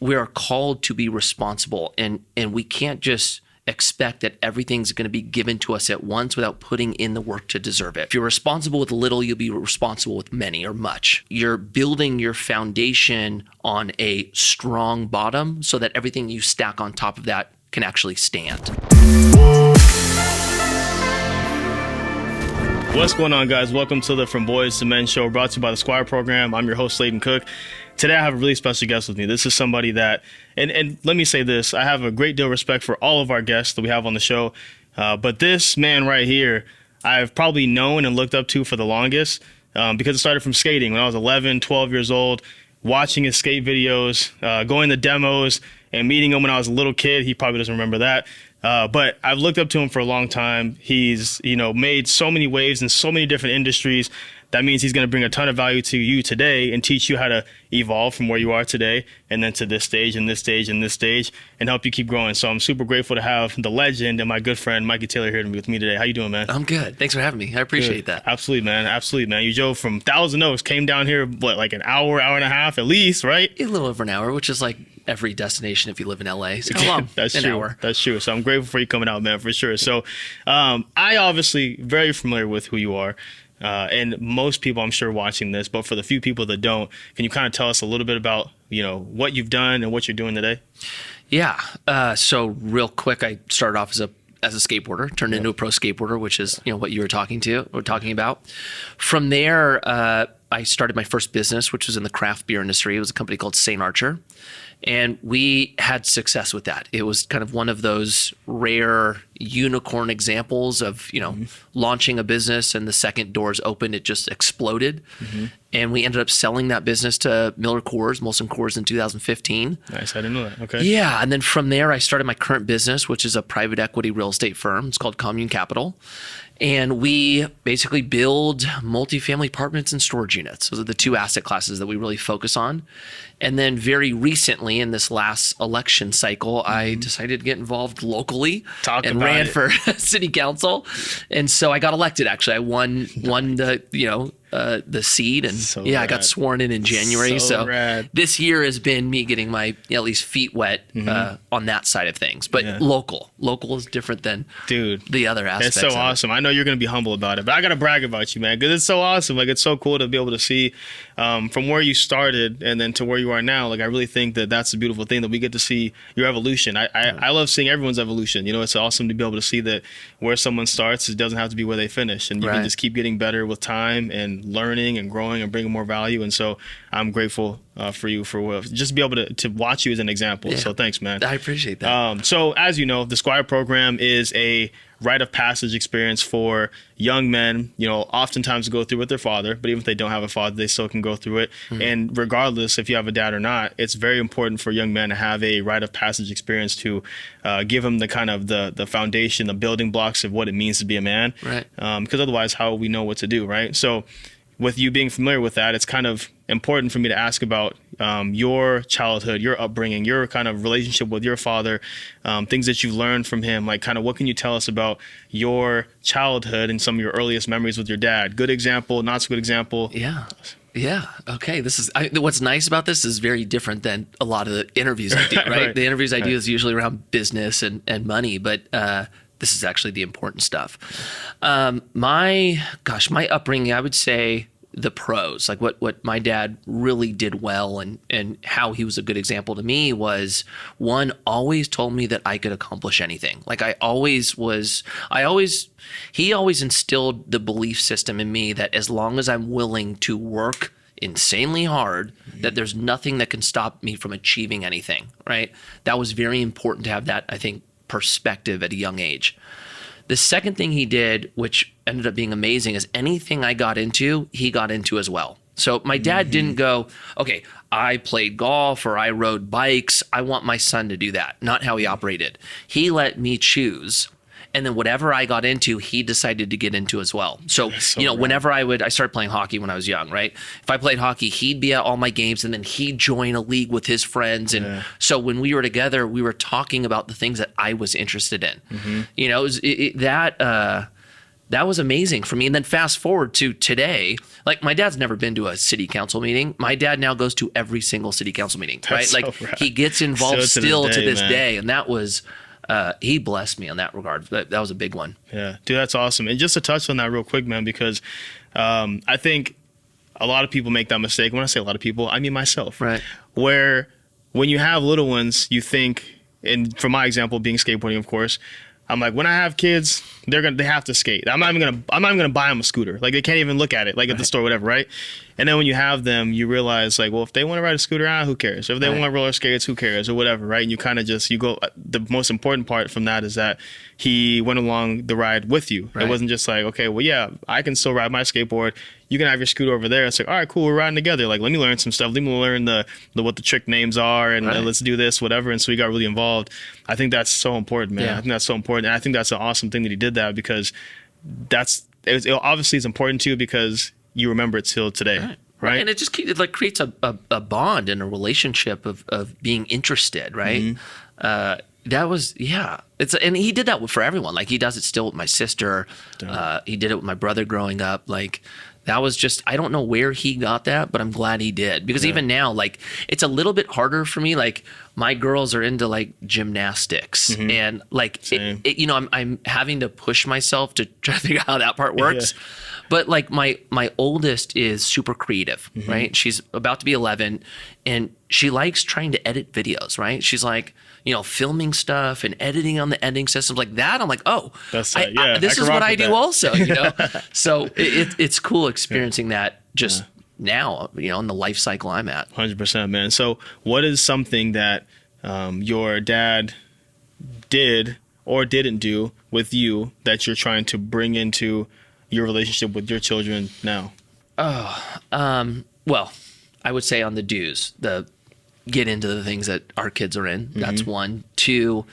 we are called to be responsible, and we can't just expect that everything's going to be given to us at once without putting in the work to deserve it. If you're responsible with little, you'll be responsible with many or much. You're building your foundation on a strong bottom so that everything you stack on top of that can actually stand. What's going on, guys? Welcome to the From Boys to Men show, brought to you by the Squire Program. I'm your host, Layden Cook. Today, I have a really special guest with me. This is somebody that, and let me say this, I have a great deal of respect for all of our guests that we have on the show. But this man right here, I've probably known and looked up to for the longest because it started from skating when I was 11, 12 years old, watching his skate videos, going to demos, and meeting him when I was a little kid. He probably doesn't remember that. But I've looked up to him for a long time. He's, made so many waves in so many different industries. That means he's going to bring a ton of value to you today and teach you how to evolve from where you are today and then to this stage and this stage and this stage and help you keep growing. So I'm super grateful to have the legend and my good friend Mikey Taylor here with me today. How you doing, man? I'm good. Thanks for having me. I appreciate that. Absolutely, man. Absolutely, man. You drove from Thousand Oaks, came down here, like an hour and a half at least, right? A little over an hour, which is like every destination if you live in LA. So how long? That's an true. hour. That's true. So I'm grateful for you coming out, man, for sure. So I obviously very familiar with who you are. And most people, I'm sure, watching this, but for the few people that don't, can you kind of tell us a little bit about, what you've done and what you're doing today? Yeah. So real quick, I started off as a skateboarder, turned into a pro skateboarder, which is, what you were talking about. From there, I started my first business, which was in the craft beer industry. It was a company called St. Archer. And we had success with that. It was kind of one of those rare unicorn examples of, launching a business and the second doors opened, it just exploded. Mm-hmm. And we ended up selling that business to Miller Coors, Molson Coors in 2015. Nice. I didn't know that. Okay. Yeah. And then from there, I started my current business, which is a private equity real estate firm. It's called Commune Capital. And we basically build multifamily apartments and storage units. Those are the two asset classes that we really focus on. And then very recently in this last election cycle, I decided to get involved locally and ran for city council. And so I got elected, actually. I won the seat, and I got sworn in January. So this year has been me getting my at least feet wet on that side of things. But local is different than the other aspects. It's so awesome. I know you're going to be humble about it, but I got to brag about you, man, because it's so awesome. Like, it's so cool to be able to see from where you started and then to where you are now. Like, I really think that that's a beautiful thing that we get to see your evolution. I love seeing everyone's evolution. It's awesome to be able to see that where someone starts, it doesn't have to be where they finish, and you can just keep getting better with time and learning and growing and bringing more value. And so I'm grateful for you for just be able to watch you as an example. So thanks, man. I appreciate that. So as you know, the Squire Program is a rite of passage experience for young men, oftentimes go through with their father, but even if they don't have a father, they still can go through it. And regardless if you have a dad or not, it's very important for young men to have a rite of passage experience to give them the kind of the foundation, the building blocks of what it means to be a man. Right. Because otherwise, how will we know what to do, right? So with you being familiar with that, it's kind of important for me to ask about your childhood, your upbringing, your kind of relationship with your father, things that you've learned from him. Like, kind of what can you tell us about your childhood and some of your earliest memories with your dad? Good example, not so good example. Yeah. Okay. What's nice about this is very different than a lot of the interviews I do, right? The interviews I do is usually around business and money, but this is actually the important stuff. My upbringing, I would say the pros, like what my dad really did well and how he was a good example to me was, one, always told me that I could accomplish anything. Like he always instilled the belief system in me that as long as I'm willing to work insanely hard, that there's nothing that can stop me from achieving anything, right? That was very important to have that, I think, perspective at a young age. The second thing he did, which ended up being amazing, is anything I got into, he got into as well. So my dad didn't go, okay, I played golf or I rode bikes, I want my son to do that. Not how he operated. He let me choose. And then whatever I got into, he decided to get into as well. So, whenever I started playing hockey when I was young, right? If I played hockey, he'd be at all my games and then he'd join a league with his friends. And so when we were together, we were talking about the things that I was interested in. that was amazing for me. And then fast forward to today, like my dad's never been to a city council meeting. My dad now goes to every single city council meeting, right? So Like rad. he gets involved Still to this man. day. And that was, he blessed me on that regard. That was a big one. Yeah, dude, that's awesome. And just to touch on that real quick, man, because I think a lot of people make that mistake. When I say a lot of people, I mean myself. Right. Where when you have little ones, you think, and for my example, being skateboarding, of course, I'm like, when I have kids, they have to skate. I'm not even gonna buy them a scooter. Like they can't even look at it, like at the store, whatever, right? And then when you have them, you realize like, well, if they want to ride a scooter, who cares? If they want roller skates, who cares, or whatever, right? And you kind of just you go. The most important part from that is that he went along the ride with you. It wasn't just like, okay, well, yeah, I can still ride my skateboard. You can have your scooter over there. It's like, all right, cool, we're riding together. Like, let me learn some stuff. Let me learn the what the trick names are, and let's do this, whatever. And so he got really involved. I think that's so important, man. Yeah. I think that's so important, and I think that's an awesome thing that he did that because obviously it's important to you because you remember it till today. Right. And it just creates a bond and a relationship of being interested, right? That was, and he did that for everyone. Like he does it still with my sister. He did it with my brother growing up. Like that was just, I don't know where he got that, but I'm glad he did. Because even now, like it's a little bit harder for me. Like my girls are into like gymnastics and like, I'm having to push myself to try to figure out how that part works. Yeah. But like my oldest is super creative, right? She's about to be 11 and she likes trying to edit videos, right? She's like, filming stuff and editing on the editing systems like that. I'm like, oh, this is what I do also, So it's cool experiencing that just now, in the life cycle I'm at. 100%, man. So what is something that your dad did or didn't do with you that you're trying to bring into your relationship with your children now? Well, I would say on the do's, get into the things that our kids are in. That's one. Two,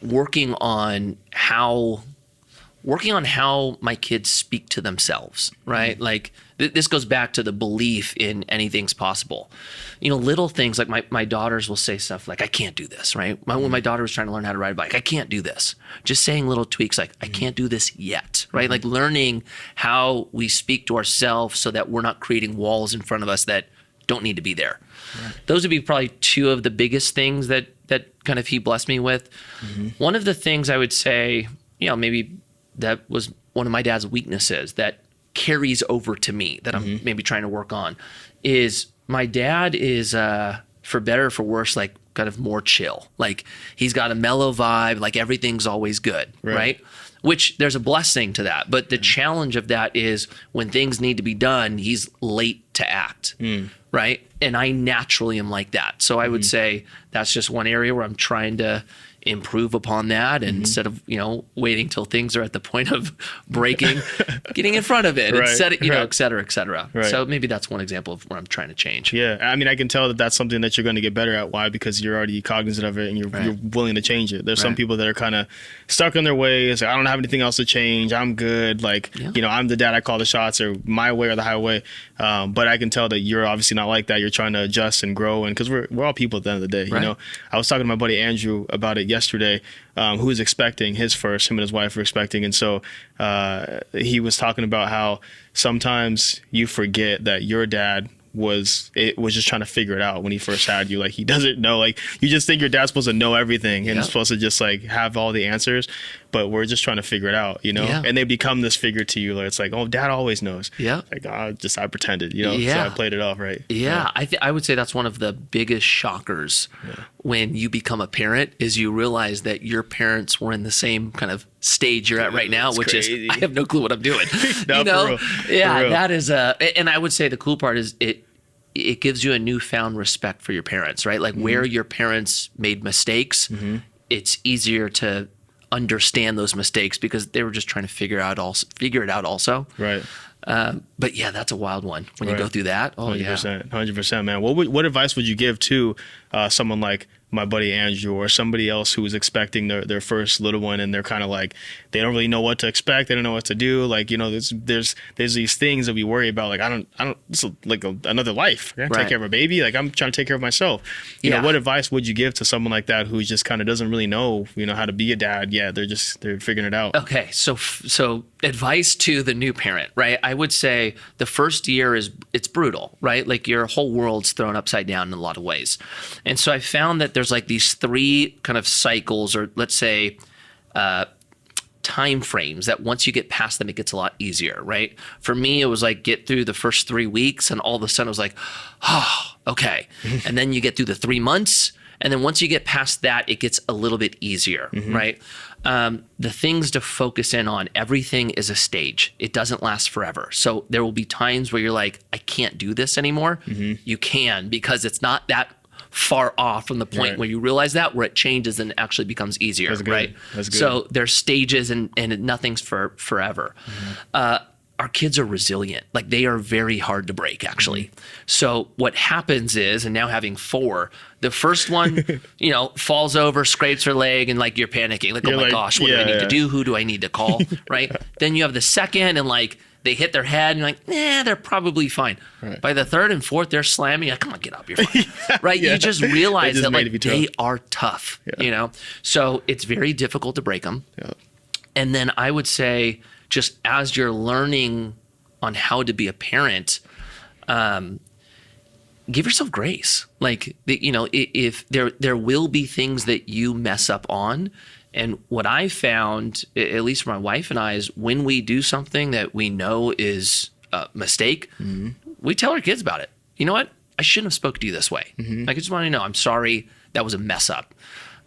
working on how my kids speak to themselves, right? Like this goes back to the belief in anything's possible. Little things like my daughters will say stuff like, I can't do this, right? When my daughter was trying to learn how to ride a bike, I can't do this. Just saying little tweaks like, I can't do this yet, right? Like learning how we speak to ourselves so that we're not creating walls in front of us that don't need to be there. Right. Those would be probably two of the biggest things that kind of he blessed me with. One of the things I would say, maybe that was one of my dad's weaknesses that carries over to me that I'm maybe trying to work on is my dad is, for better or for worse, like kind of more chill. Like he's got a mellow vibe, like everything's always good, right? Which there's a blessing to that. But the challenge of that is when things need to be done, he's late to act, right? And I naturally am like that. So I would say that's just one area where I'm trying to improve upon that, and instead of waiting till things are at the point of breaking, getting in front of it and set it, et cetera, et cetera. Right. So maybe that's one example of where I'm trying to change. Yeah, I mean, I can tell that that's something that you're going to get better at. Why? Because you're already cognizant of it and you're willing to change it. There's some people that are kind of stuck in their ways. Like, I don't have anything else to change. I'm good. Like I'm the dad. I call the shots, or my way or the highway. But I can tell that you're obviously not like that. You're trying to adjust and grow, and because we're all people at the end of the day. I was talking to my buddy Andrew about it yesterday, who was expecting his first. Him and his wife were expecting, and so he was talking about how sometimes you forget that your dad was just trying to figure it out when he first had you. Like, he doesn't know. Like, you just think your dad's supposed to know everything and supposed to just like have all the answers, but we're just trying to figure it out, and they become this figure to you. Like, it's like, oh, dad always knows. Like, I pretended, so I played it off, right? I would say that's one of the biggest shockers when you become a parent is you realize that your parents were in the same kind of stage you're at right now, which crazy. Is I have no clue what I'm doing. No, for real. That is and I would say the cool part is it gives you a newfound respect for your parents, right? Like where your parents made mistakes, it's easier to understand those mistakes because they were just trying to figure it out also. Right. But yeah, that's a wild one when you go through that. Oh 100%, 100%, man. What advice would you give to someone like my buddy Andrew or somebody else who was expecting their first little one, and they're kind of like, they don't really know what to expect. They don't know what to do. Like, you know, there's these things that we worry about. Like, I don't, this is like another life. I gotta take care of a baby. Like, I'm trying to take care of myself. You know, what advice would you give to someone like that who just kind of doesn't really know, you know, how to be a dad yet? They're figuring it out. Okay. So advice to the new parent, right? I would say the first year it's brutal, right? Like your whole world's thrown upside down in a lot of ways. And so I found that there's like these 3 kind of cycles, or let's say time frames, that once you get past them, it gets a lot easier, right? For me, it was like get through the first 3 weeks, and all of a sudden it was like, oh, okay. And then you get through the 3 months, and then once you get past that, it gets a little bit easier, right? The things to focus in on, everything is a stage. It doesn't last forever. So there will be times where you're like, I can't do this anymore. You can, because it's not that far off from the point where you realize that, where it changes and actually becomes easier, right? That's good. So there's stages, and nothing's forever. Our kids are resilient. Like, they are very hard to break, actually. So what happens is, and now having 4, the first one, you know, falls over, scrapes her leg, and like you're panicking, like, oh my gosh, what do I need to do? Who do I need to call? Right? Then you have the second, and like they hit their head, and you're like, nah, they're probably fine. By the 3rd and 4th, they're slamming. Like, come on, get up, you're fine. Right? You just realize that like they are tough, you know? So it's very difficult to break them. And then I would say, just as you're learning on how to be a parent, give yourself grace. Like, you know, if there will be things that you mess up on. And what I found, at least for my wife and I, is when we do something that we know is a mistake, we tell our kids about it. You know what? I shouldn't have spoke to you this way. Like, I just want to know, I'm sorry, that was a mess up.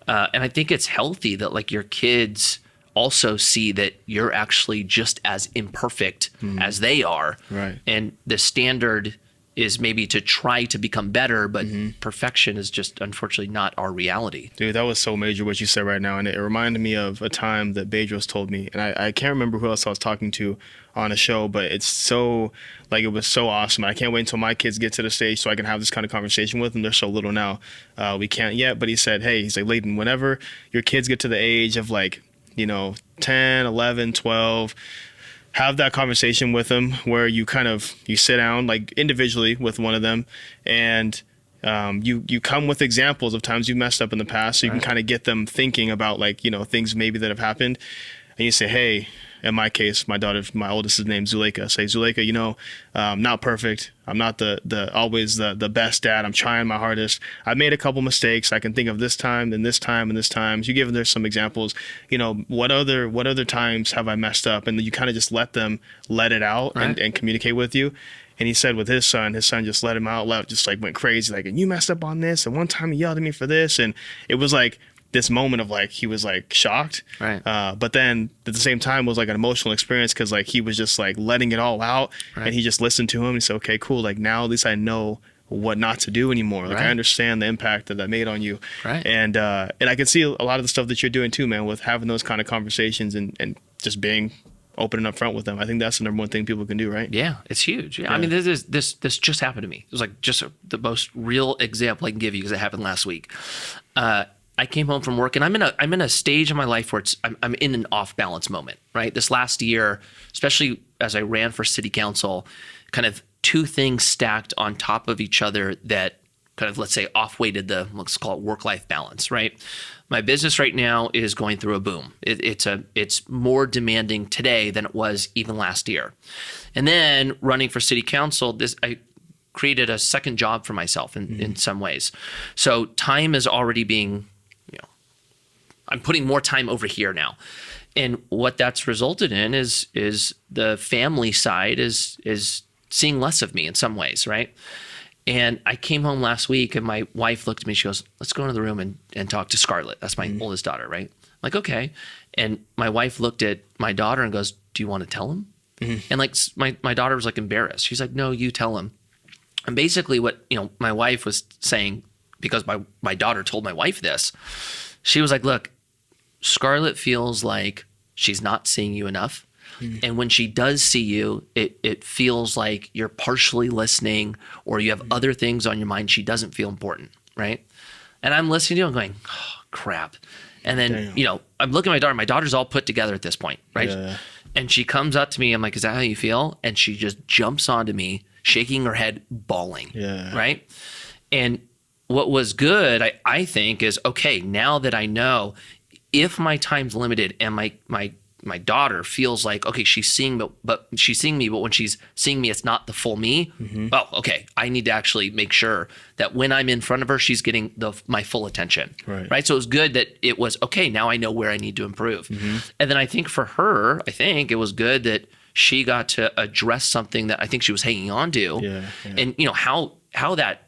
And I think it's healthy that like your kids also see that you're actually just as imperfect as they are. Right. And the standard is maybe to try to become better, but perfection is just unfortunately not our reality. Dude, that was so major what you said right now. And it reminded me of a time that Bedros told me, and I can't remember who else I was talking to on a show, but it's so, like, it was so awesome. I can't wait until my kids get to the stage so I can have this kind of conversation with them. They're so little now. We can't yet, but he said, hey, he's like, Layden, whenever your kids get to the age of like, you know, 10, 11, 12, have that conversation with them where you sit down like individually with one of them, and you come with examples of times you've messed up in the past, so you can kind of get them thinking about, like, you know, things maybe that have happened. And you say, hey, in my case, my oldest is named Zuleika. Say, Zuleika, you know, I'm not perfect. I'm not always the best dad. I'm trying my hardest. I've made a couple mistakes. I can think of this time and this time and this time. So you give them some examples. You know, what other times have I messed up? And you kind of just let them let it out and communicate with you. And he said with his son just let him out, just like went crazy. Like, and you messed up on this. And one time he yelled at me for this. And it was like this moment of like, he was like shocked. Right. But then at the same time, it was like an emotional experience, because like he was just like letting it all out. And he just listened to him. He said, okay, cool. Like, now at least I know what not to do anymore. Like, I understand the impact that made on you. Right. And I can see a lot of the stuff that you're doing too, man, with having those kind of conversations and just being open and upfront with them. I think that's the number one thing people can do, right? Yeah, it's huge. Yeah. I mean, this just happened to me. It was like just the most real example I can give you, because it happened last week. I came home from work, and I'm in a stage in my life where I'm in an off balance moment, right? This last year, especially as I ran for city council, kind of 2 things stacked on top of each other that kind of, let's say, off-weighted let's call it work-life balance, right? My business right now is going through a boom. It's more demanding today than it was even last year. And then running for city council, I created a second job for myself in some ways. So time is already being, I'm putting more time over here now. And what that's resulted in is the family side is seeing less of me in some ways, right? And I came home last week, and my wife looked at me, she goes, let's go into the room and talk to Scarlett. That's my oldest daughter, right? I'm like, okay. And my wife looked at my daughter and goes, do you want to tell him? And like my daughter was like embarrassed. She's like, no, you tell him. And basically what, my wife was saying, because my daughter told my wife this, she was like, look, Scarlett feels like she's not seeing you enough. And when she does see you, it feels like you're partially listening, or you have other things on your mind. She doesn't feel important, right? And I'm listening to him going, oh, crap. And then, Damn. I'm looking at my daughter. My daughter's all put together at this point, right? Yeah. And she comes up to me. I'm like, is that how you feel? And she just jumps onto me, shaking her head, bawling, Yeah. right? And what was good, I think, is, okay, now that I know if my time's limited and my daughter feels like, okay, she's seeing me, but when she's seeing me, it's not the full me. Oh, okay. I need to actually make sure that when I'm in front of her, she's getting my full attention. Right. So it was good that it was, okay, now I know where I need to improve. And then I think for her, it was good that she got to address something that I think she was hanging on to. Yeah. And how that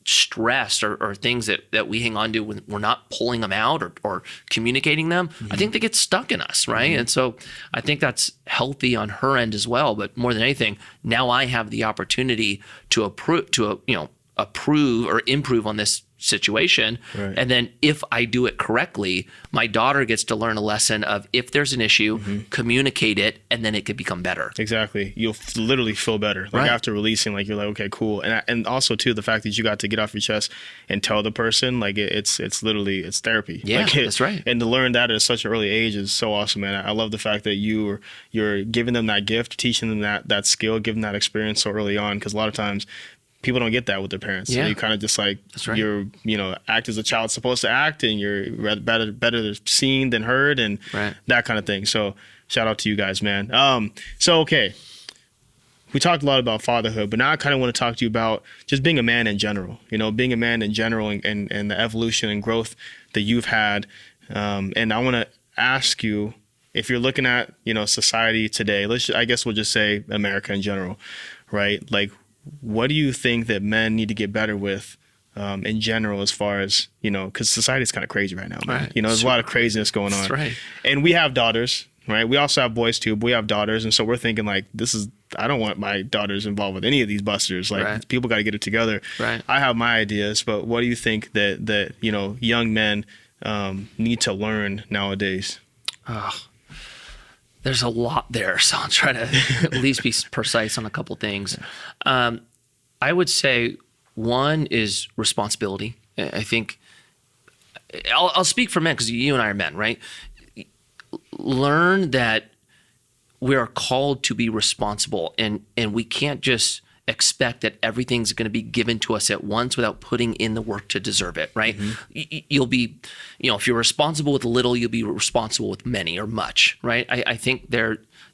stress or things that we hang on to when we're not pulling them out or communicating them, I think they get stuck in us, right? And so I think that's healthy on her end as well. But more than anything, now I have the opportunity to approve or improve on this situation. Right. And then if I do it correctly, my daughter gets to learn a lesson of, if there's an issue, communicate it, and then it could become better. Exactly. You'll literally feel better after releasing. Like, you're like, okay, cool. And also too, the fact that you got to get off your chest and tell the person, like, it's literally, it's therapy. Yeah, that's right. And to learn that at such an early age is so awesome, man. I love the fact that you're giving them that gift, teaching them that skill, giving that experience so early on, because a lot of times people don't get that with their parents. Yeah. So you kind of just like, That's right. you're, act as a child's supposed to act, and you're better seen than heard, and that kind of thing. So shout out to you guys, man. So, okay. We talked a lot about fatherhood, but now I kind of want to talk to you about just being a man in general, being a man in general, and the evolution and growth that you've had. And I want to ask you, if you're looking at, society today, I guess we'll just say America in general, right? Like, what do you think that men need to get better with in general, as far as, because society is kind of crazy right now, man. Right. There's a lot of craziness going on. That's right. And we have daughters, right? We also have boys too, but we have daughters. And so we're thinking, like, I don't want my daughters involved with any of these busters. Like, people got to get it together. Right. I have my ideas, but what do you think that young men need to learn nowadays? There's a lot there, so I'll try to at least be precise on a couple things. I would say one is responsibility. I think I'll speak for men, because you and I are men, right? Learn that we are called to be responsible, and we can't just expect that everything's going to be given to us at once without putting in the work to deserve it, right? You'll be, if you're responsible with little, you'll be responsible with many or much, right? I think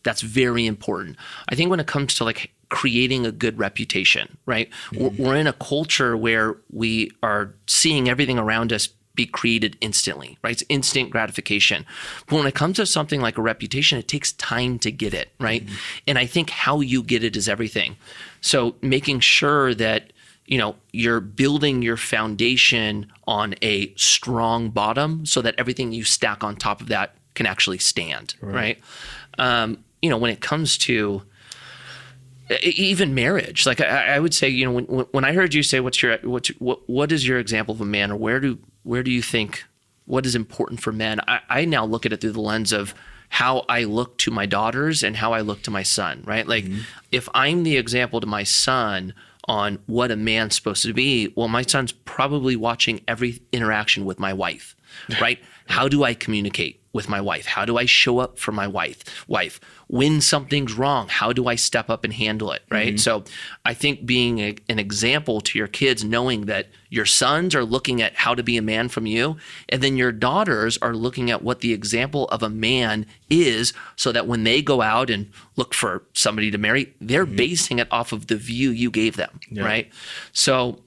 that's very important. I think when it comes to like creating a good reputation, right? We're in a culture where we are seeing everything around us be created instantly, right? It's instant gratification. But when it comes to something like a reputation, it takes time to get it, right? And I think how you get it is everything. So making sure that, you're building your foundation on a strong bottom so that everything you stack on top of that can actually stand, right? When it comes to even marriage, like I would say, when I heard you say, what is your example of a man, or where do you think, what is important for men? I now look at it through the lens of how I look to my daughters and how I look to my son, right? Like, if I'm the example to my son on what a man's supposed to be, well, my son's probably watching every interaction with my wife, right? How do I communicate with my wife? How do I show up for my wife? When something's wrong, how do I step up and handle it, right? So I think being an example to your kids, knowing that your sons are looking at how to be a man from you, and then your daughters are looking at what the example of a man is, so that when they go out and look for somebody to marry, they're basing it off of the view you gave them, right? So,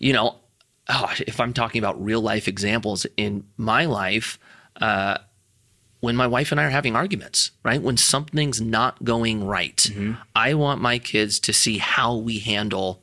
if I'm talking about real life examples in my life, when my wife and I are having arguments, right? When something's not going right, I want my kids to see how we handle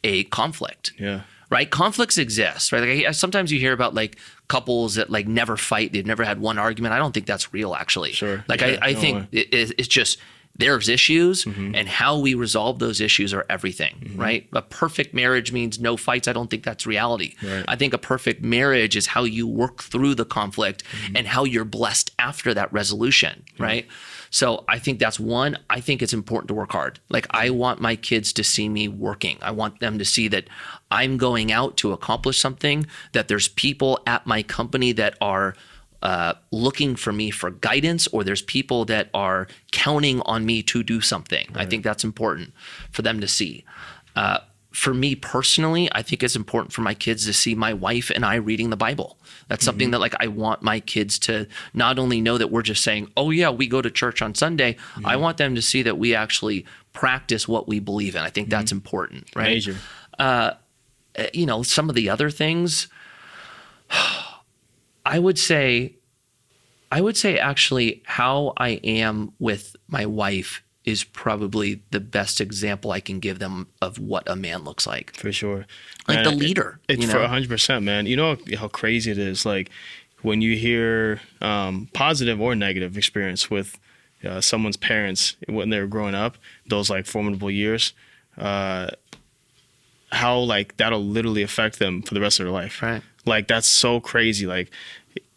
a conflict. Yeah. Right? Conflicts exist, right? Like, sometimes you hear about like couples that like never fight. They've never had one argument. I don't think that's real, actually. Sure. Like, I think it's just There's issues, and how we resolve those issues are everything, right? A perfect marriage means no fights. I don't think that's reality. Right. I think a perfect marriage is how you work through the conflict and how you're blessed after that resolution, right? So I think that's one. I think it's important to work hard. Like, I want my kids to see me working. I want them to see that I'm going out to accomplish something, that there's people at my company that are looking for me for guidance, or there's people that are counting on me to do something. Right. I think that's important for them to see. For me personally, I think it's important for my kids to see my wife and I reading the Bible. That's something that, like, I want my kids to not only know that we're just saying, oh yeah, we go to church on Sunday. I want them to see that we actually practice what we believe in. I think that's important, right? Major. Some of the other things, I would say actually how I am with my wife is probably the best example I can give them of what a man looks like. For sure. Like, the leader. It's for 100%, man. You know how crazy it is. Like, when you hear positive or negative experience with someone's parents when they were growing up, those like formidable years, how like that'll literally affect them for the rest of their life. Right. Like, that's so crazy. Like,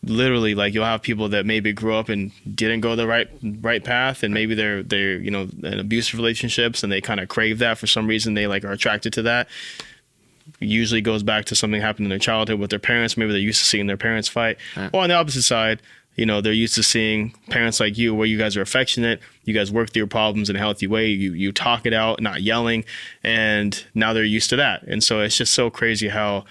literally, like, you'll have people that maybe grew up and didn't go the right path, and maybe they're in abusive relationships, and they kind of crave that for some reason. They like are attracted to that. Usually goes back to something happened in their childhood with their parents. Maybe they're used to seeing their parents fight. Right. Or on the opposite side, they're used to seeing parents like you, where you guys are affectionate, you guys work through your problems in a healthy way, you talk it out, not yelling, and now they're used to that. And so it's just so crazy how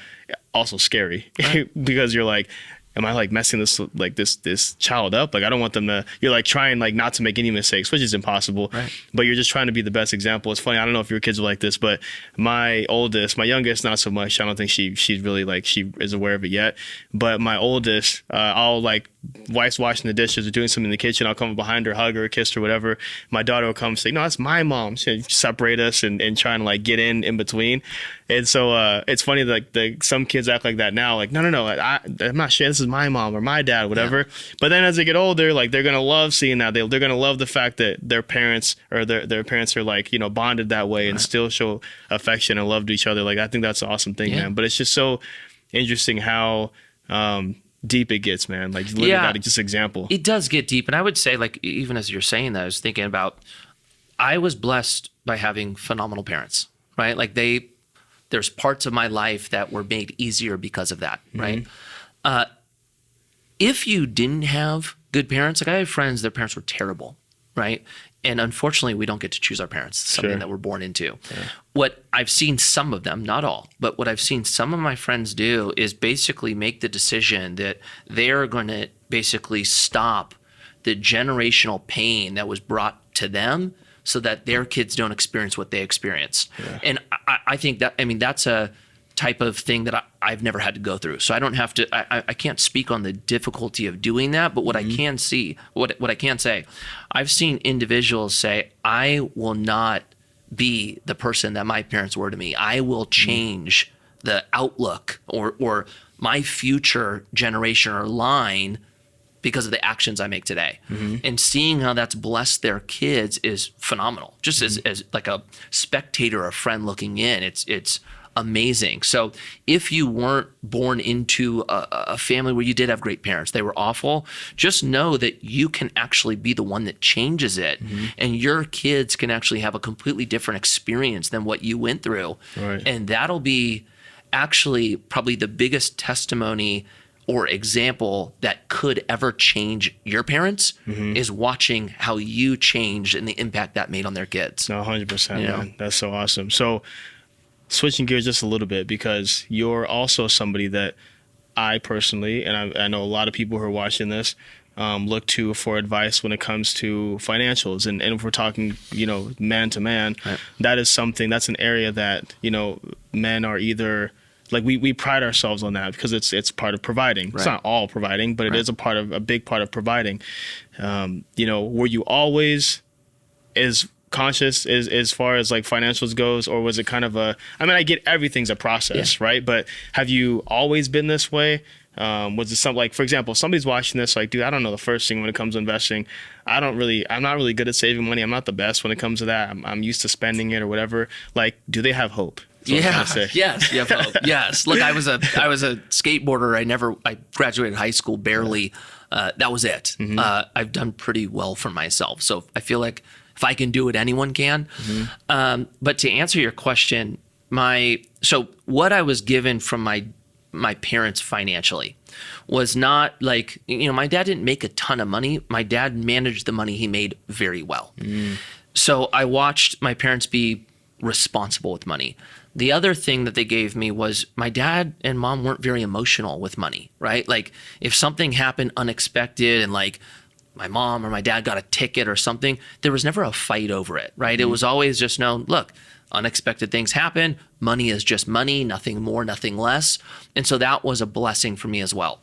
also scary, right? Because you're like, am I like messing this child up? Like, I don't want them to, you're like trying like not to make any mistakes, which is impossible, right? But you're just trying to be the best example. It's funny. I don't know if your kids are like this, but my youngest, not so much. I don't think she's really like, she is aware of it yet. But my oldest, I'll like, wife's washing the dishes or doing something in the kitchen. I'll come behind her, hug her, kiss her, whatever. My daughter will come and say, no, that's my mom. She'll separate us and trying to like get in between. And so it's funny that some kids act like that now. Like, no, I'm not sure. This is my mom or my dad, whatever. Yeah. But then as they get older, like, they're gonna love seeing that. They're gonna love the fact that their parents or their parents are like bonded that way, and still show affection and love to each other. Like, I think that's an awesome thing, man. But it's just so interesting how deep it gets, man. Like, literally that just example. It does get deep, and I would say, like, even as you're saying that, I was thinking about, I was blessed by having phenomenal parents, right? Like, there's parts of my life that were made easier because of that, right? If you didn't have good parents, like, I have friends, their parents were terrible, right? And unfortunately, we don't get to choose our parents. It's something that we're born into. Yeah. What I've seen some of them, not all, but what I've seen some of my friends do is basically make the decision that they're going to basically stop the generational pain that was brought to them so that their kids don't experience what they experienced. Yeah. And I think that, that's a type of thing that I've never had to go through. So I don't have to, I can't speak on the difficulty of doing that, but what I can see, what I can say, I've seen individuals say, I will not be the person that my parents were to me. I will change the outlook or my future generation or line because of the actions I make today. And seeing how that's blessed their kids is phenomenal. Just as like a spectator, a friend looking in, it's amazing. So if you weren't born into a family where you did have great parents, they were awful, just know that you can actually be the one that changes it. And your kids can actually have a completely different experience than what you went through. Right. And that'll be actually probably the biggest testimony or example that could ever change your parents is watching how you changed and the impact that made on their kids. No, 100%, man. That's so awesome. So switching gears just a little bit, because you're also somebody that I personally, and I know a lot of people who are watching this, look to for advice when it comes to financials. And if we're talking, man to man, right, that is something, that's an area that, men are either, like, we pride ourselves on that because it's part of providing. Right. It's not all providing, but it is a big part of providing. Were you always as conscious as far as like financials goes, or was it kind of I get everything's a process, right? But have you always been this way? Was it something like, for example, if somebody's watching this, like, dude, I don't know the first thing when it comes to investing. I'm not really good at saving money. I'm not the best when it comes to that. I'm used to spending it or whatever. Like, do they have hope? Yes, you have hope. Yes. Look, I was a skateboarder. I graduated high school barely. That was it. I've done pretty well for myself. So I feel like if I can do it, anyone can. But to answer your question, so what I was given from my parents financially was not like, my dad didn't make a ton of money. My dad managed the money he made very well. So I watched my parents be responsible with money. The other thing that they gave me was my dad and mom weren't very emotional with money, right? Like if something happened unexpected and like my mom or my dad got a ticket or something, there was never a fight over it, right? It was always just known, look, unexpected things happen. Money is just money, nothing more, nothing less. And so that was a blessing for me as well.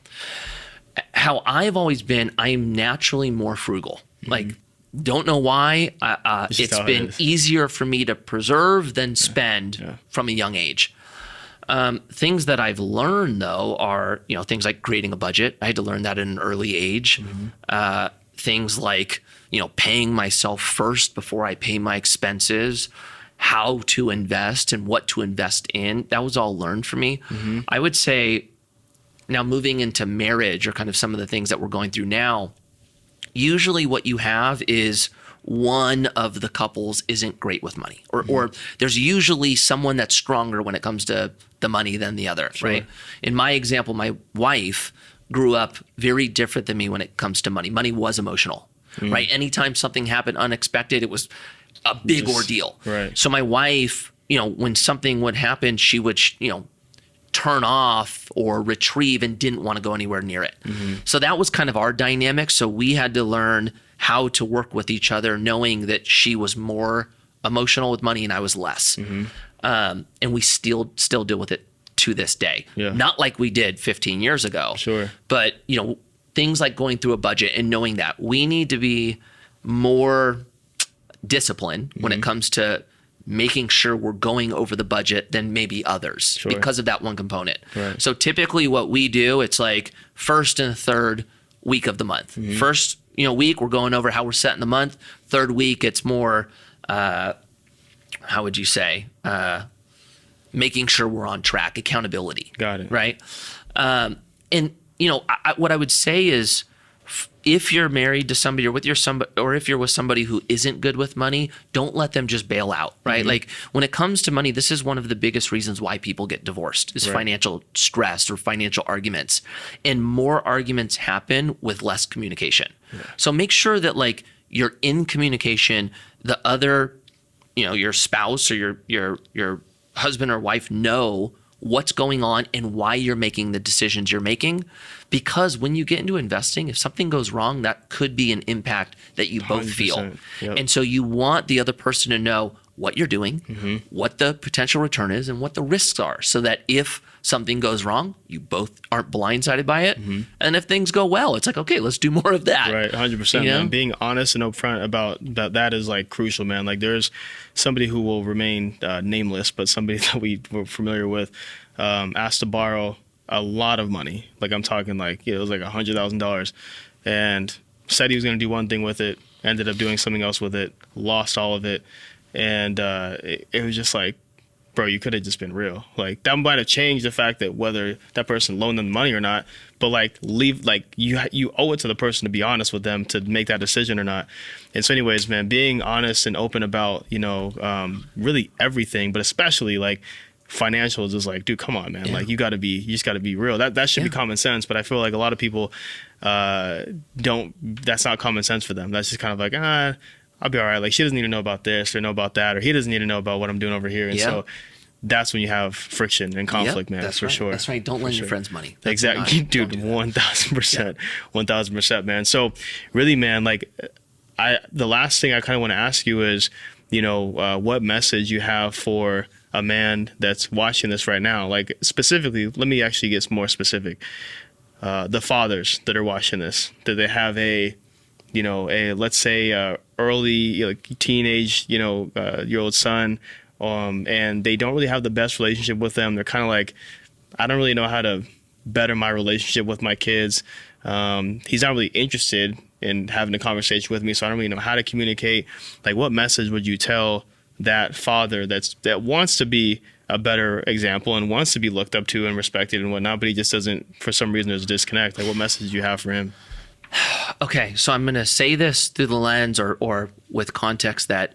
How I've always been, I'm naturally more frugal. Like, don't know why. It's been easier for me to preserve than spend from a young age. Things that I've learned, though, are things like creating a budget. I had to learn that at an early age. Things like paying myself first before I pay my expenses, how to invest and what to invest in. That was all learned for me. I would say now moving into marriage or kind of some of the things that we're going through now, usually what you have is one of the couples isn't great with money or there's usually someone that's stronger when it comes to the money than the other, right? In my example, my wife grew up very different than me when it comes to money. Money was emotional, right? Anytime something happened unexpected, it was a big ordeal. Right. So my wife, when something would happen, she would, turn off or retrieve and didn't want to go anywhere near it. So that was kind of our dynamic. So we had to learn how to work with each other, knowing that she was more emotional with money and I was less. And we still deal with it to this day. Not like we did 15 years ago. But, things like going through a budget and knowing that we need to be more disciplined when it comes to making sure we're going over the budget than maybe others because of that one component. So typically what we do, it's like first and third week of the month. First, week, we're going over how we're setting the month. Third week, it's more, how would you say, making sure we're on track, accountability. Got it. Right? And, what I would say is, if you're married to somebody or if you're with somebody who isn't good with money, don't let them just bail out, right? Like when it comes to money, this is one of the biggest reasons why people get divorced is financial stress or financial arguments. And more arguments happen with less communication. So make sure that like you're in communication, the other, your spouse or your husband or wife know what's going on and why you're making the decisions you're making. Because when you get into investing, if something goes wrong, that could be an impact that you both feel. And so you want the other person to know what you're doing, what the potential return is, and what the risks are, so that if something goes wrong, you both aren't blindsided by it. And if things go well, it's like, okay, let's do more of that. Right, 100%, man. Being honest and upfront about that is like crucial, man. Like there's somebody who will remain nameless, but somebody that we were familiar with asked to borrow a lot of money. Like I'm talking like, it was like $100,000, and said he was going to do one thing with it, ended up doing something else with it, lost all of it. And it was just like, bro, you could have just been real. Like that might have changed the fact that whether that person loaned them the money or not, but like you owe it to the person to be honest with them to make that decision or not. And so anyways, man, being honest and open about, really everything, but especially like financials is like, dude, come on, man. Like you just gotta be real. That should be common sense. But I feel like a lot of people that's not common sense for them. That's just kind of like, I'll be all right. Like she doesn't need to know about this or know about that, or he doesn't need to know about what I'm doing over here. And so that's when you have friction and conflict, man. That's for sure. That's right. Don't lend your friends money. That's exactly. Dude, 1,000%. 1,000%, man. So really, man, like the last thing I kind of want to ask you is, what message you have for a man that's watching this right now? Like specifically, let me actually get more specific. The fathers that are watching this, do they have let's say early teenage year old son, and they don't really have the best relationship with them? They're kind of like, I don't really know how to better my relationship with my kids. He's not really interested in having a conversation with me, so I don't really know how to communicate. Like, what message would you tell that father that wants to be a better example and wants to be looked up to and respected and whatnot, but he just doesn't, for some reason, there's a disconnect? Like, what message do you have for him? Okay, so I'm going to say this through the lens or with context that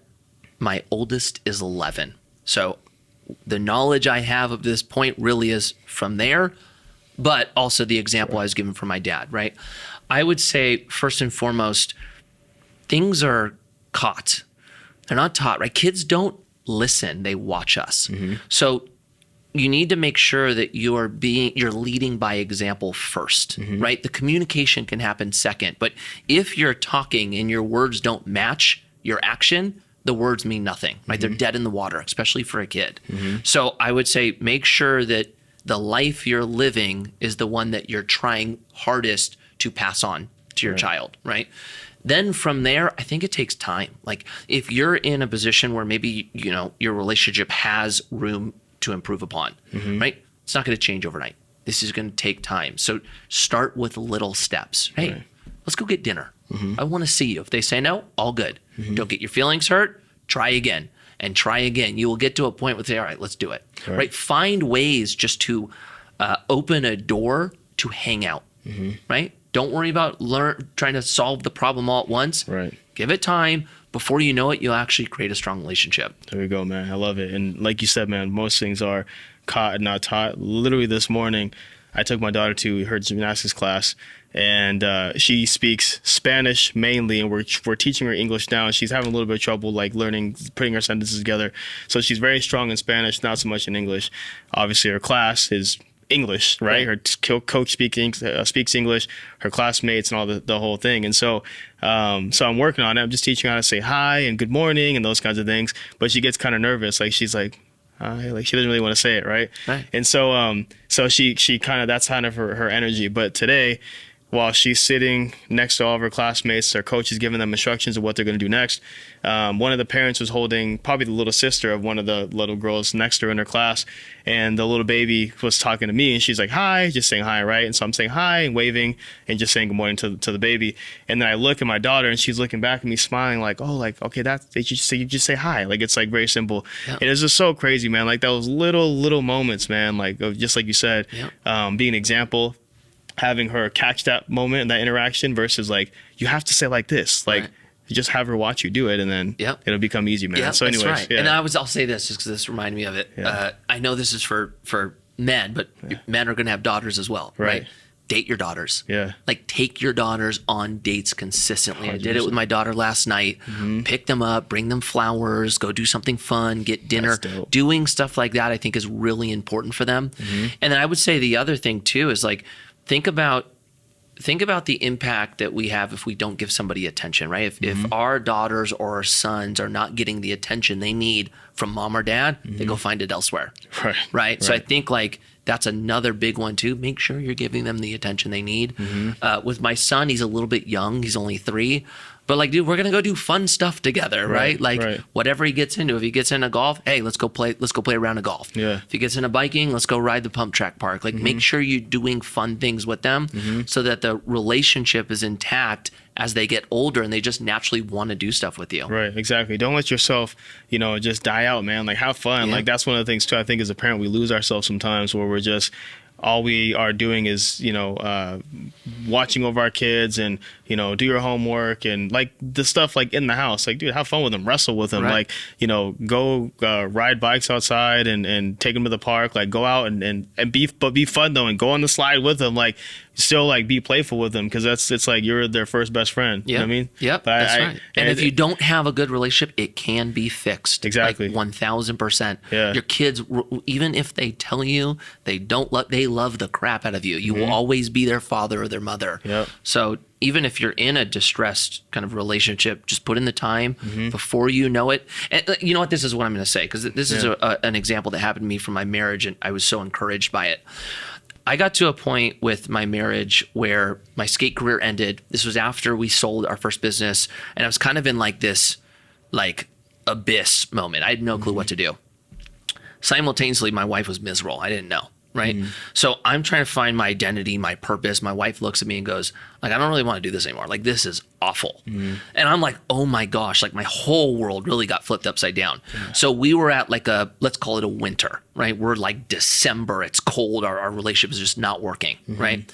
my oldest is 11. So the knowledge I have of this point really is from there, but also the example I was given from my dad, right? I would say, first and foremost, things are caught. They're not taught, right? Kids don't listen, they watch us. So you need to make sure that you're leading by example first, right? The communication can happen second, but if you're talking and your words don't match your action, the words mean nothing, right? They're dead in the water, especially for a kid. So I would say make sure that the life you're living is the one that you're trying hardest to pass on to your child, right? Then from there, I think it takes time. Like if you're in a position where maybe, your relationship has room to improve upon, right? It's not going to change overnight. This is going to take time. So start with little steps. Hey, let's go get dinner. I want to see you. If they say no, all good. Don't get your feelings hurt. Try again and try again. You will get to a point where they say, all right, let's do it. Right? Find ways just to open a door to hang out, right? Don't worry about trying to solve the problem all at once. Right. Give it time. Before you know it, you'll actually create a strong relationship. There we go, man. I love it. And like you said, man, most things are caught and not taught. Literally this morning, I took my daughter to her gymnastics class, and she speaks Spanish mainly, and we're teaching her English now. She's having a little bit of trouble like learning, putting her sentences together. So she's very strong in Spanish, not so much in English. Obviously, her class is English, right? Her coach speaks English, her classmates and all the whole thing. And so I'm working on it. I'm just teaching her how to say hi and good morning and those kinds of things. But she gets kind of nervous. Like she's like, hi. Like she doesn't really want to say it, right? And so she kind of, that's kind of her energy. But today, while she's sitting next to all of her classmates, their coach is giving them instructions of what they're going to do next. One of the parents was holding probably the little sister of one of the little girls next to her in her class. And the little baby was talking to me and she's like, hi, just saying hi, right? And so I'm saying hi and waving and just saying good morning to the baby. And then I look at my daughter and she's looking back at me smiling like, oh, like, okay, you just say hi. Like, it's like very simple. Yep. And it's just so crazy, man. Like those little moments, man, like just like you said, being an example, having her catch that moment and that interaction versus like, you have to say like this, like just have her watch you do it and then it'll become easy, man. So anyways, that's right. And I'll say this just because this reminded me of it. I know this is for men, but men are going to have daughters as well, right? Date your daughters. Like take your daughters on dates consistently. 100%. I did it with my daughter last night. Pick them up, bring them flowers, go do something fun, get dinner. Doing stuff like that I think is really important for them. And then I would say the other thing too is like, think about the impact that we have if we don't give somebody attention, right? If our daughters or our sons are not getting the attention they need from mom or dad, they go find it elsewhere, right? So I think like that's another big one too. Make sure you're giving them the attention they need. With my son, he's a little bit young. He's only 3. But like, dude, we're going to go do fun stuff together, right? Like whatever he gets into. If he gets into golf, hey, let's go play a round of golf. If he gets into biking, let's go ride the pump track park. Like make sure you're doing fun things with them so that the relationship is intact as they get older and they just naturally want to do stuff with you. Right, exactly. Don't let yourself, just die out, man. Like have fun. Like that's one of the things too, I think as a parent, we lose ourselves sometimes where we're just, all we are doing is, watching over our kids and, do your homework and like the stuff like in the house, like, dude, have fun with them, wrestle with them, like, go ride bikes outside and take them to the park, like go out and be fun though and go on the slide with them, like still like be playful with them because it's like you're their first best friend. You know what I mean? Yep, that's right. And if you don't have a good relationship, it can be fixed. Exactly. Like 1,000%. Your kids, even if they tell you they love the crap out of you, you will always be their father or their mother. So even if you're in a distressed kind of relationship, just put in the time before you know it. And you know what? This is what I'm going to say because this is an example that happened to me from my marriage and I was so encouraged by it. I got to a point with my marriage where my skate career ended. This was after we sold our first business. And I was kind of in like this like abyss moment. I had no clue what to do. Simultaneously, my wife was miserable. I didn't know. right? So I'm trying to find my identity, my purpose. My wife looks at me and goes, like, I don't really want to do this anymore. Like, this is awful. And I'm like, oh my gosh, like my whole world really got flipped upside down. So we were at like let's call it a winter, right? We're like December, it's cold, our relationship is just not working, right?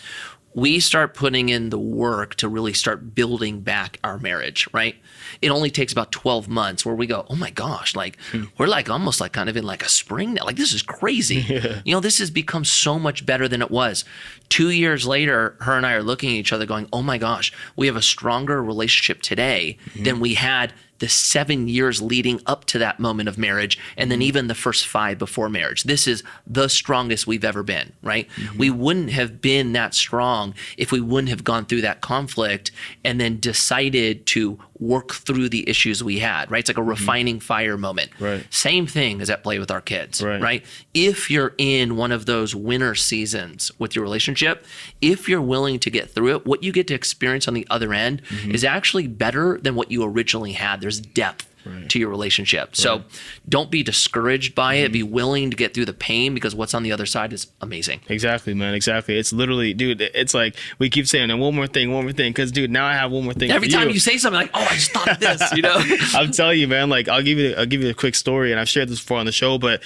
We start putting in the work to really start building back our marriage, right? It only takes about 12 months where we go, oh my gosh, like we're like almost like kind of in like a spring now. Like, this is crazy. You know, this has become so much better than it was. 2 years later, her and I are looking at each other going, oh my gosh, we have a stronger relationship today than we had the 7 years leading up to that moment of marriage, and then even the first 5 before marriage. This is the strongest we've ever been, right? We wouldn't have been that strong if we wouldn't have gone through that conflict and then decided to work through the issues we had, right? It's like a refining fire moment. Right. Same thing is at play with our kids, right? If you're in one of those winter seasons with your relationship, if you're willing to get through it, what you get to experience on the other end is actually better than what you originally had. There's depth to your relationship. So don't be discouraged by it. Be willing to get through the pain, because what's on the other side is amazing. Exactly, man. Exactly. It's literally, dude, it's like we keep saying, and one more thing. Because, dude, now I have one more thing. Every time you say something, like, oh, I just thought of this, you know? I'm telling you, man, like I'll give you a quick story, and I've shared this before on the show, but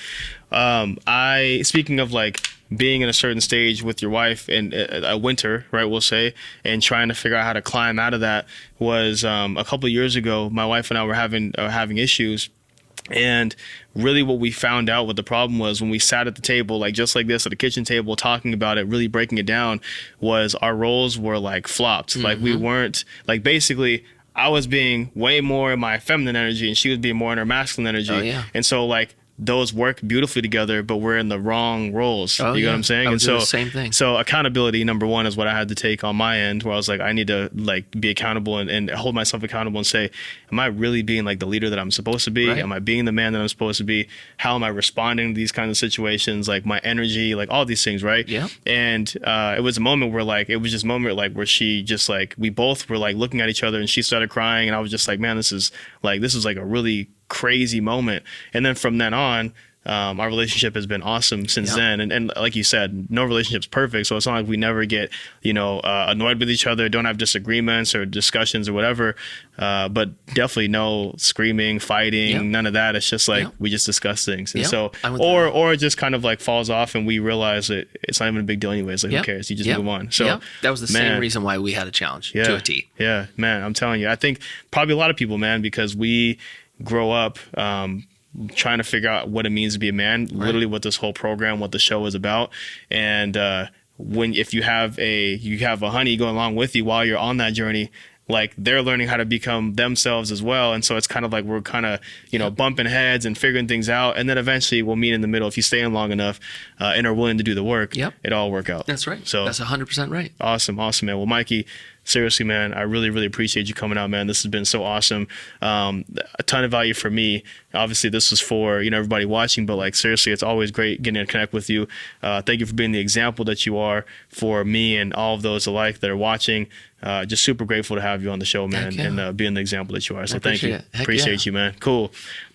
speaking of like being in a certain stage with your wife in a winter, right, we'll say, and trying to figure out how to climb out of that was a couple of years ago, my wife and I were having issues. And really what we found out what the problem was when we sat at the table, like just like this at the kitchen table, talking about it, really breaking it down, was our roles were like flopped. Like we weren't, like basically I was being way more in my feminine energy and she was being more in her masculine energy. Oh, yeah. And so like those work beautifully together, but we're in the wrong roles. You know what I'm saying? I would And do so the same thing. So accountability, number one, is what I had to take on my end, where I was like, I need to like be accountable and hold myself accountable and say, am I really being like the leader that I'm supposed to be? Right. Am I being the man that I'm supposed to be? How am I responding to these kinds of situations? Like my energy, like all these things, right? Yeah. And it was a moment where like, it was just a moment like where she just like, we both were like looking at each other and she started crying and I was just like, man, this is like a really crazy moment. And then from then on, our relationship has been awesome since then. And like you said, no relationship's perfect. So it's not like we never get, annoyed with each other, don't have disagreements or discussions or whatever. But definitely no screaming, fighting, none of that. It's just like we just discuss things. And so, or it just kind of like falls off and we realize that it's not even a big deal anyways. Like who cares? You just move on. So that was the same reason why we had a challenge to a T. Yeah, man, I'm telling you, I think probably a lot of people, man, because we grow up, trying to figure out what it means to be a man, literally what this whole program, what the show is about. And if you have a honey going along with you while you're on that journey, like they're learning how to become themselves as well. And so it's kind of like we're kind of, bumping heads and figuring things out. And then eventually we'll meet in the middle. If you stay in long enough and are willing to do the work, it all work out. That's right. So that's 100% right. Awesome, man. Well, Mikey, seriously, man, I really, really appreciate you coming out, man. This has been so awesome. A ton of value for me. Obviously, this was for everybody watching, but like seriously, it's always great getting to connect with you. Thank you for being the example that you are for me and all of those alike that are watching. Just super grateful to have you on the show, man, and being the example that you are. So thank you. Appreciate you, man. Cool.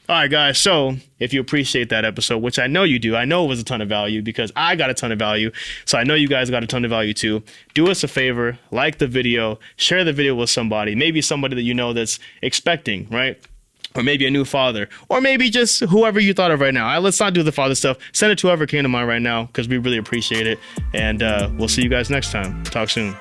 All right, guys. So if you appreciate that episode, which I know you do, I know it was a ton of value because I got a ton of value. So I know you guys got a ton of value too. Do us a favor, like the video, share the video with somebody, maybe somebody that you know that's expecting, right? Or maybe a new father, or maybe just whoever you thought of right now. Let's not do the father stuff. Send it to whoever came to mind right now because we really appreciate it. And we'll see you guys next time. Talk soon.